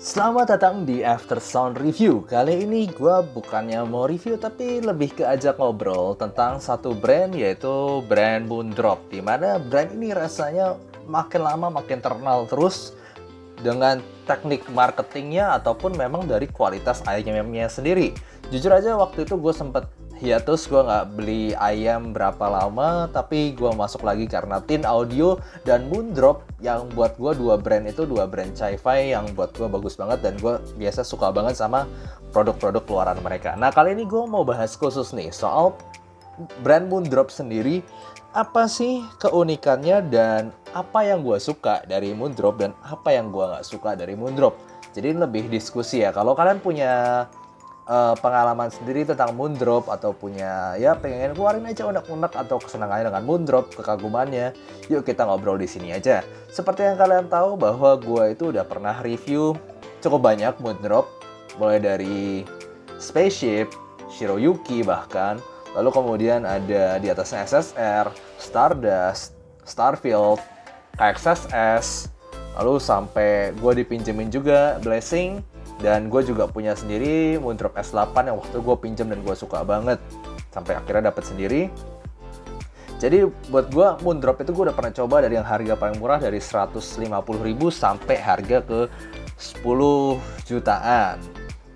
Selamat datang di After Sound Review. Kali ini gue bukannya mau review tapi lebih ke ajak ngobrol tentang satu brand, yaitu brand Moondrop. Dimana brand ini rasanya makin lama makin terkenal terus dengan teknik marketingnya ataupun memang dari kualitas ayamnya sendiri. Jujur aja waktu itu gue sempet hiatus, gue nggak beli ayam berapa lama, tapi gue masuk lagi karena Tin Audio dan Moondrop yang buat gue dua brand Chi-Fi yang buat gue bagus banget dan gue biasa suka banget sama produk-produk keluaran mereka. Nah kali ini gue mau bahas khusus nih soal brand Moondrop sendiri. Apa sih keunikannya dan apa yang gue suka dari Moondrop dan apa yang gue nggak suka dari Moondrop. Jadi lebih diskusi ya. Kalau kalian punya pengalaman sendiri tentang Moondrop atau punya ya pengen keluarin aja unek-unek atau kesenangannya dengan Moondrop, kekagumannya, yuk kita ngobrol di sini aja. Seperti yang kalian tahu bahwa gue itu udah pernah review cukup banyak Moondrop, mulai dari Spaceship, Shiroyuki bahkan, lalu kemudian ada di atasnya SSR, Stardust, Starfield, KXSS, lalu sampai gue dipinjemin juga Blessing. Dan gue juga punya sendiri Moondrop S8 yang waktu gue pinjam dan gue suka banget. Sampai akhirnya dapet sendiri. Jadi buat gue Moondrop itu gue udah pernah coba dari yang harga paling murah dari 150.000 sampai harga ke 10 jutaan.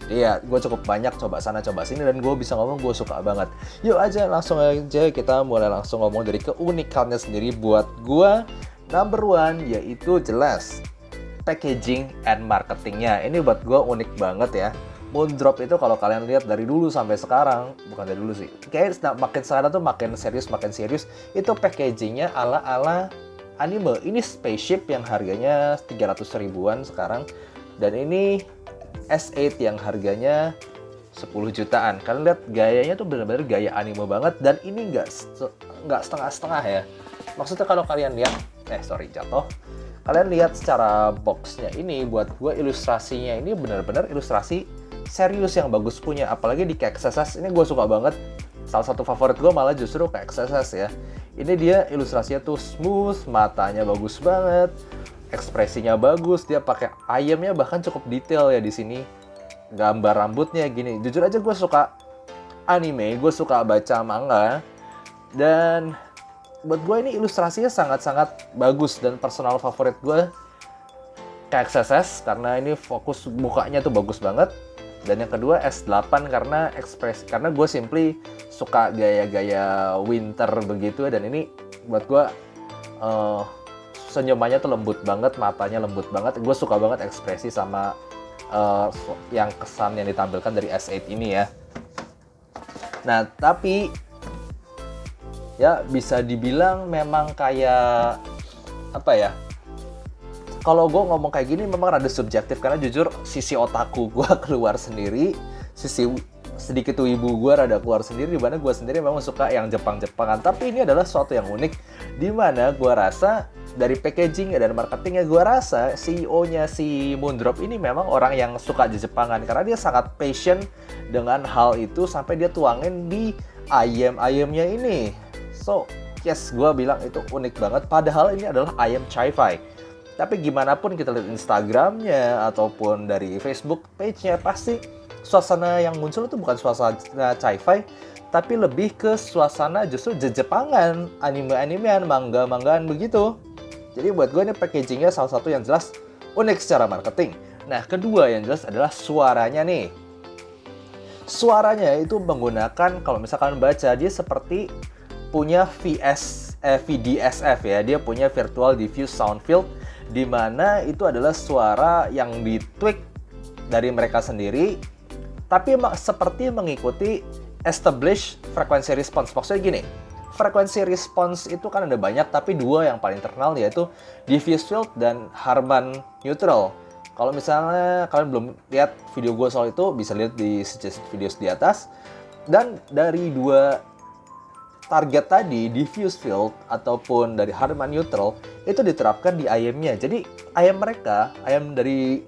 Jadi ya gue cukup banyak coba sana coba sini dan gue bisa ngomong gue suka banget. Yuk aja langsung aja kita mulai langsung ngomong dari keunikannya sendiri. Buat gue number one yaitu jelas packaging and marketingnya. Ini buat gue unik banget ya. Moondrop itu kalau kalian lihat dari dulu sampai sekarang, bukan dari dulu sih, kayaknya makin sekarang tuh makin serius, itu packagingnya ala-ala anime. Ini Spaceship yang harganya 300 ribuan sekarang, dan ini S8 yang harganya 10 jutaan. Kalian lihat gayanya tuh bener-bener gaya anime banget, dan ini nggak setengah-setengah ya. Maksudnya kalau kalian lihat, jatuh. Kalian lihat secara boxnya ini, buat gue ilustrasinya ini benar-benar ilustrasi serius yang bagus punya. Apalagi di KXSS, ini gue suka banget. Salah satu favorit gue malah justru KXSS ya. Ini dia ilustrasinya tuh smooth, matanya bagus banget, ekspresinya bagus. Dia pakai ayamnya bahkan cukup detail ya di sini. Gambar rambutnya gini. Jujur aja gue suka anime, gue suka baca manga, dan buat gue ini ilustrasinya sangat-sangat bagus dan personal favorit gue KXSS karena ini fokus mukanya tuh bagus banget. Dan yang kedua S8 karena karena gue simply suka gaya-gaya winter begitu ya, dan ini buat gue senyumannya tuh lembut banget, matanya lembut banget. Gue suka banget ekspresi sama yang kesan yang ditampilkan dari S8 ini ya. Nah tapi ya bisa dibilang memang kayak apa ya, kalau gue ngomong kayak gini memang rada subjektif karena jujur sisi otaku gue keluar sendiri, sisi sedikit wibu gue rada keluar sendiri, di mana gue sendiri memang suka yang Jepang-Jepangan. Tapi ini adalah sesuatu yang unik di mana gue rasa dari packaging dan marketingnya, gue rasa CEO-nya si Moondrop ini memang orang yang suka Jepangan karena dia sangat passion dengan hal itu sampai dia tuangin di ayam-ayamnya ini. So, yes, gue bilang itu unik banget. Padahal ini adalah ayam Chi-Fi. Tapi gimana pun kita lihat Instagramnya ataupun dari Facebook page-nya, pasti suasana yang muncul itu bukan suasana Chi-Fi, tapi lebih ke suasana justru Jepangan, anime-animean, manga-manggaan begitu. Jadi buat gue ini packagingnya salah satu yang jelas unik secara marketing. Nah, kedua yang jelas adalah suaranya nih. Suaranya itu menggunakan, kalau misalkan baca, dia seperti punya VDSF ya, dia punya Virtual Diffuse Sound Field, di mana itu adalah suara yang ditweak dari mereka sendiri, tapi seperti mengikuti established frequency response. Maksudnya gini, frequency response itu kan ada banyak, tapi dua yang paling terkenal yaitu diffuse field dan Harman neutral. Kalau misalnya kalian belum lihat video gue soal itu, bisa lihat di suggested videos di atas. Dan dari dua target tadi, diffuse field ataupun dari Harman neutral, itu diterapkan di ayamnya. Jadi ayam mereka, ayam dari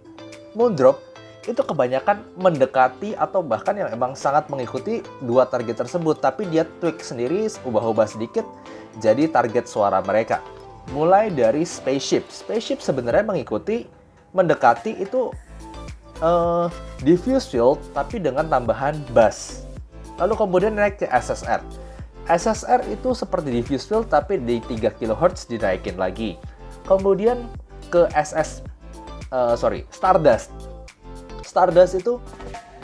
Moondrop, itu kebanyakan mendekati atau bahkan yang emang sangat mengikuti dua target tersebut. Tapi dia tweak sendiri, ubah-ubah sedikit, jadi target suara mereka. Mulai dari Spaceship. Spaceship sebenarnya mendekati itu diffuse field tapi dengan tambahan bass. Lalu kemudian naik ke SSR. SSR itu seperti diffuse field tapi di 3 kHz dinaikin lagi. Kemudian ke Stardust. Stardust itu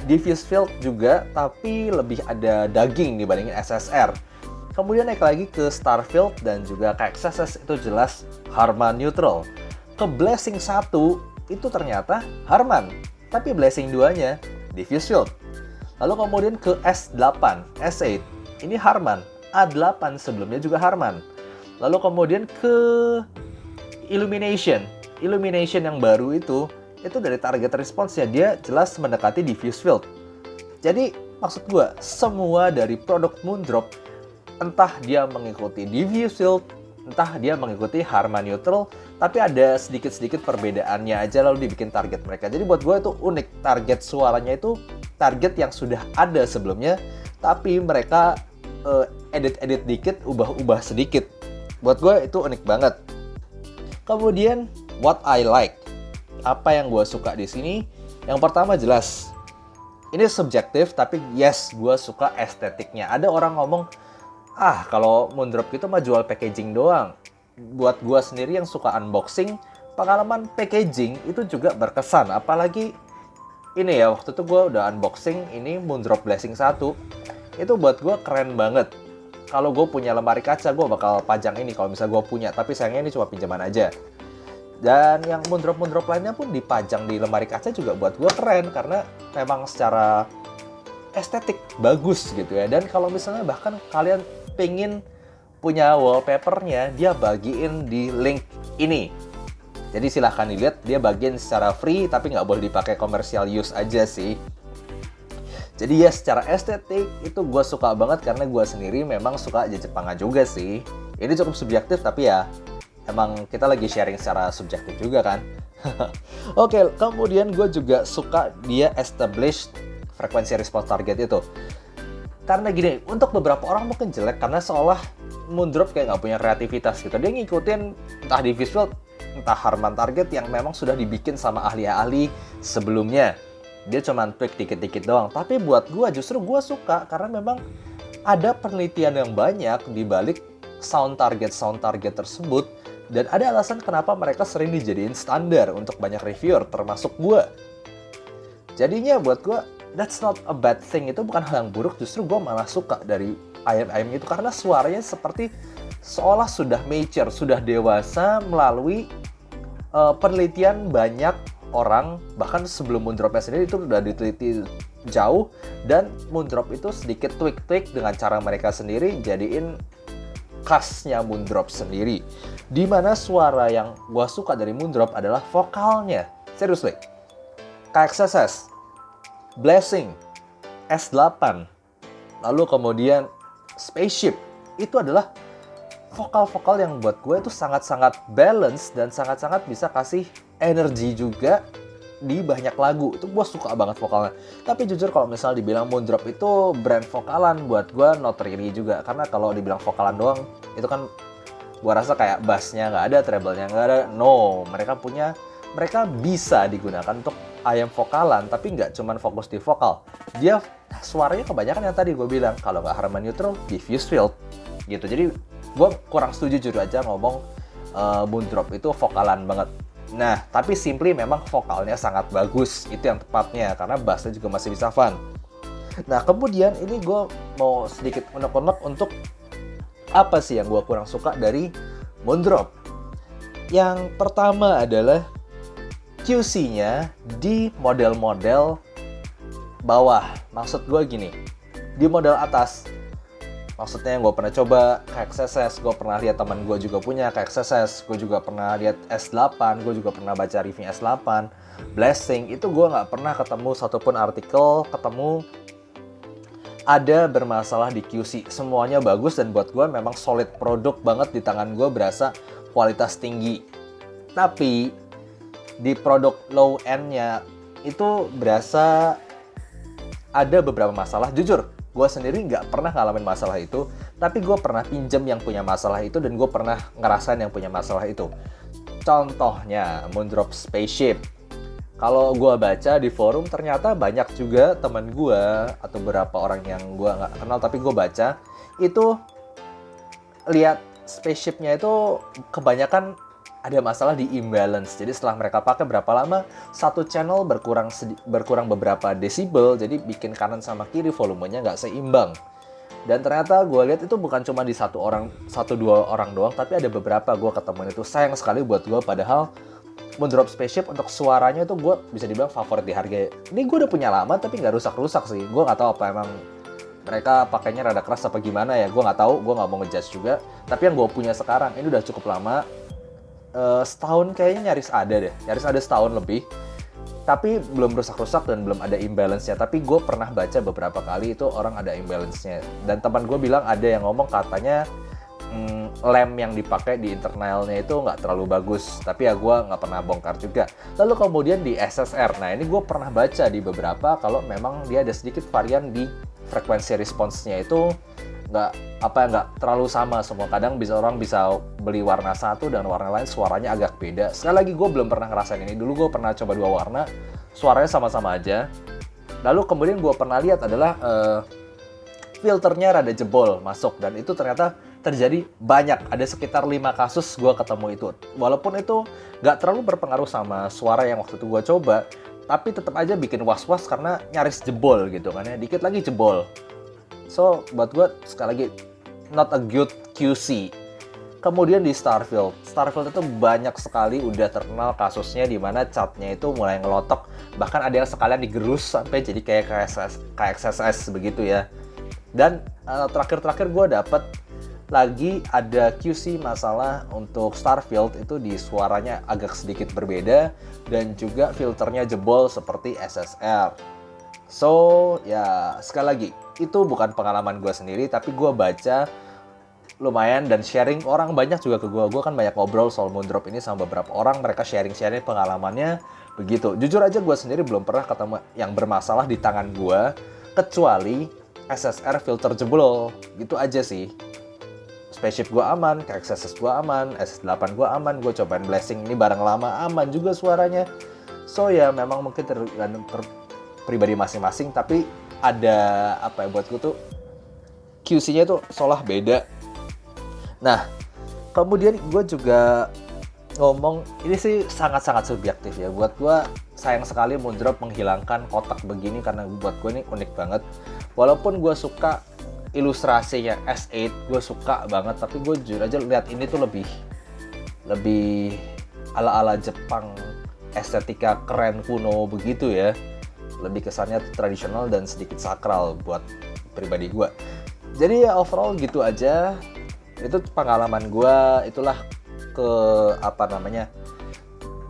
diffuse field juga tapi lebih ada daging dibandingin SSR. Kemudian naik lagi ke Starfield dan juga ke XSS itu jelas Harman neutral. Ke Blessing 1 itu ternyata Harman, tapi Blessing 2-nya diffuse field. Lalu kemudian ke S8, S8 ini Harman, A8 sebelumnya juga Harman. Lalu kemudian ke Illumination yang baru itu dari target response-nya dia jelas mendekati diffuse field. Jadi maksud gue semua dari produk Moondrop entah dia mengikuti diffuse field, entah dia mengikuti Harman neutral, tapi ada sedikit-sedikit perbedaannya aja lalu dibikin target mereka. Jadi buat gue itu unik, target suaranya itu target yang sudah ada sebelumnya, tapi mereka edit-edit dikit, ubah-ubah sedikit. Buat gue itu unik banget. Kemudian what I like, apa yang gue suka di sini? Yang pertama jelas, ini subjektif tapi yes gue suka estetiknya. Ada orang ngomong, kalau Moondrop itu mah jual packaging doang. Buat gua sendiri yang suka unboxing, pengalaman packaging itu juga berkesan. Apalagi ini ya, waktu itu gua udah unboxing ini Moondrop Blessing 1. Itu buat gua keren banget. Kalau gua punya lemari kaca, gua bakal pajang ini kalau misalnya gua punya. Tapi sayangnya ini cuma pinjaman aja. Dan yang Moondrop lainnya pun dipajang di lemari kaca juga buat gua keren. Karena memang secara estetik bagus gitu ya. Dan kalau misalnya bahkan kalian pengen punya wallpapernya, dia bagiin di link ini. Jadi silahkan dilihat, dia bagiin secara free tapi nggak boleh dipakai commercial use aja sih. Jadi ya secara estetik itu gue suka banget karena gue sendiri memang suka aja Jepangan juga sih. Ini cukup subjektif tapi ya emang kita lagi sharing secara subjektif juga kan. Oke, kemudian gue juga suka dia established frekuensi response target itu. Karena gini, untuk beberapa orang mungkin jelek karena seolah Moondrop kayak nggak punya kreativitas gitu. Dia ngikutin entah diffuse field, entah Harman target yang memang sudah dibikin sama ahli-ahli sebelumnya. Dia cuma tweak dikit-dikit doang. Tapi buat justru gue suka karena memang ada penelitian yang banyak di balik sound target tersebut. Dan ada alasan kenapa mereka sering dijadiin standar untuk banyak reviewer, termasuk gue. Jadinya buat gue, that's not a bad thing. Itu bukan hal yang buruk, justru gue malah suka dari ayam-ayam itu. Karena suaranya seperti seolah sudah mature, sudah dewasa melalui penelitian banyak orang. Bahkan sebelum Moondropnya sendiri itu sudah diteliti jauh. Dan Moondrop itu sedikit tweak-tweak dengan cara mereka sendiri, jadiin khasnya Moondrop sendiri. Dimana suara yang gue suka dari Moondrop adalah vokalnya. Seriously. KXSS, Blessing, S8, lalu kemudian Spaceship, itu adalah vokal-vokal yang buat gue itu sangat-sangat balance dan sangat-sangat bisa kasih energi juga di banyak lagu. Itu gue suka banget vokalnya. Tapi jujur kalau misalnya dibilang Moondrop itu brand vokalan, buat gue not really juga. Karena kalau dibilang vokalan doang, itu kan gue rasa kayak bassnya nggak ada, treble-nya nggak ada. No, mereka bisa digunakan untuk ayam vokalan, tapi nggak cuma fokus di vokal. Dia suaranya kebanyakan yang tadi gue bilang, kalau nggak Harman neutral, diffuse field gitu. Jadi gue kurang setuju jujur aja ngomong Moondrop itu vokalan banget. Nah, tapi Simply memang vokalnya sangat bagus, itu yang tepatnya, karena bassnya juga masih bisa fun. Nah, kemudian ini gue mau sedikit unek-unek untuk apa sih yang gue kurang suka dari Moondrop. Yang pertama adalah QC-nya di model-model bawah. Maksud gue gini, di model atas, maksudnya yang gue pernah coba KXSS, gue pernah lihat teman gue juga punya KXSS, gue juga pernah lihat S8, gue juga pernah baca review S8, Blessing, itu gue nggak pernah ketemu satupun artikel, ada bermasalah di QC. Semuanya bagus dan buat gue memang solid produk banget di tangan gue, berasa kualitas tinggi. Tapi di produk low end-nya itu berasa ada beberapa masalah. Jujur, gue sendiri nggak pernah ngalamin masalah itu, tapi gue pernah pinjam yang punya masalah itu dan gue pernah ngerasain yang punya masalah itu. Contohnya Moondrop Spaceship. kalau gue baca di forum ternyata banyak juga teman gue atau beberapa orang yang gue nggak kenal tapi gue baca itu lihat spaceshipnya itu kebanyakan ada masalah di imbalance. Jadi setelah mereka pakai berapa lama, satu channel berkurang beberapa desibel, jadi bikin kanan sama kiri volumenya nggak seimbang. Dan ternyata gue lihat itu bukan cuma di satu dua orang doang, tapi ada beberapa gue ketemuin itu. Sayang sekali buat gue, padahal Moondrop Spaceship untuk suaranya itu gue bisa dibilang favorit di harga. Ini gue udah punya lama tapi nggak rusak-rusak sih. Gue nggak tahu apa emang mereka pakainya rada keras apa gimana ya. Gue nggak tahu, gue nggak mau ngejudge juga. Tapi yang gue punya sekarang ini udah cukup lama. Setahun kayaknya nyaris ada setahun lebih. Tapi belum rusak-rusak dan belum ada imbalance-nya. Tapi gue pernah baca beberapa kali itu orang ada imbalance-nya. Dan teman gue bilang ada yang ngomong katanya lem yang dipakai di internalnya itu nggak terlalu bagus. Tapi ya gue nggak pernah bongkar juga. Lalu kemudian di SSR. Nah ini gue pernah baca di beberapa kalau memang dia ada sedikit varian di frekuensi response-nya itu nggak terlalu sama semua. Kadang orang bisa beli warna satu dan warna lain suaranya agak beda. Sekali lagi gue belum pernah ngerasain ini. Dulu gue pernah coba dua warna, suaranya sama-sama aja. Lalu kemudian gue pernah lihat adalah filternya rada jebol masuk, dan itu ternyata terjadi banyak. Ada sekitar 5 kasus gue ketemu itu. Walaupun itu nggak terlalu berpengaruh sama suara yang waktu itu gue coba, tapi tetap aja bikin was-was karena nyaris jebol gitu kan ya. Dikit lagi jebol. So, buat gue sekali lagi not a good QC. Kemudian di Starfield itu banyak sekali udah terkenal kasusnya di mana catnya itu mulai ngelotok. Bahkan ada yang sekalian digerus sampai jadi kayak KXSS begitu ya. Dan terakhir gue dapet lagi ada QC masalah untuk Starfield itu di suaranya agak sedikit berbeda dan juga filternya jebol seperti SSR. So, ya sekali lagi, itu bukan pengalaman gue sendiri, tapi gue baca lumayan dan sharing orang banyak juga ke gue. Gue kan banyak ngobrol soal Moondrop ini sama beberapa orang, mereka sharing pengalamannya begitu. Jujur aja gue sendiri belum pernah ketemu yang bermasalah di tangan gue, kecuali SSR filter jebol, gitu aja sih. Spaceship gue aman, KXSS gue aman, SS8 gue aman, gue cobain Blessing ini barang lama aman juga suaranya. So ya memang mungkin tergantung pribadi masing-masing, tapi ada apa ya buat gue tuh QC-nya tuh seolah beda. Nah, kemudian gue juga ngomong, ini sih sangat-sangat subjektif ya. Buat gue sayang sekali Moondrop menghilangkan kotak begini karena buat gue ini unik banget. Walaupun gue suka ilustrasinya S8, gue suka banget, tapi gue jujur aja lihat ini tuh lebih ala-ala Jepang, estetika keren kuno begitu ya. Lebih kesannya tradisional dan sedikit sakral buat pribadi gue. Jadi ya overall gitu aja. Itu pengalaman gue, itulah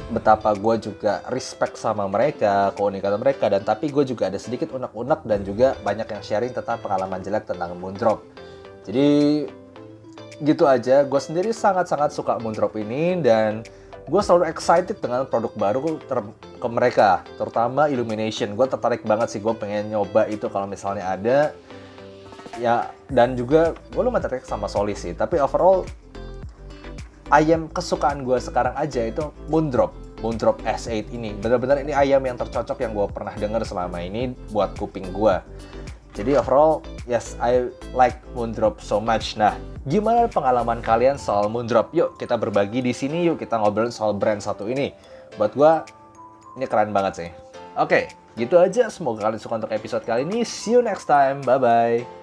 betapa gue juga respect sama mereka, keunikan mereka, dan tapi gue juga ada sedikit unek-unek dan juga banyak yang sharing tentang pengalaman jelek tentang Moondrop. Jadi gitu aja. Gue sendiri sangat-sangat suka Moondrop ini dan gue selalu excited dengan produk baru ke mereka, terutama Illumination. Gue tertarik banget sih, gue pengen nyoba itu kalau misalnya ada. Ya, dan juga gue lumayan tertarik sama Solis sih. Tapi overall, ayam kesukaan gue sekarang aja itu Moondrop S8 ini. Benar-benar ini ayam yang tercocok yang gue pernah denger selama ini buat kuping gue. Jadi overall, yes, I like Moondrop so much. Nah, gimana pengalaman kalian soal Moondrop? Yuk, kita berbagi di sini. Yuk, kita ngobrolin soal brand satu ini. Buat gue, ini keren banget sih. Oke, gitu aja. Semoga kalian suka untuk episode kali ini. See you next time. Bye-bye.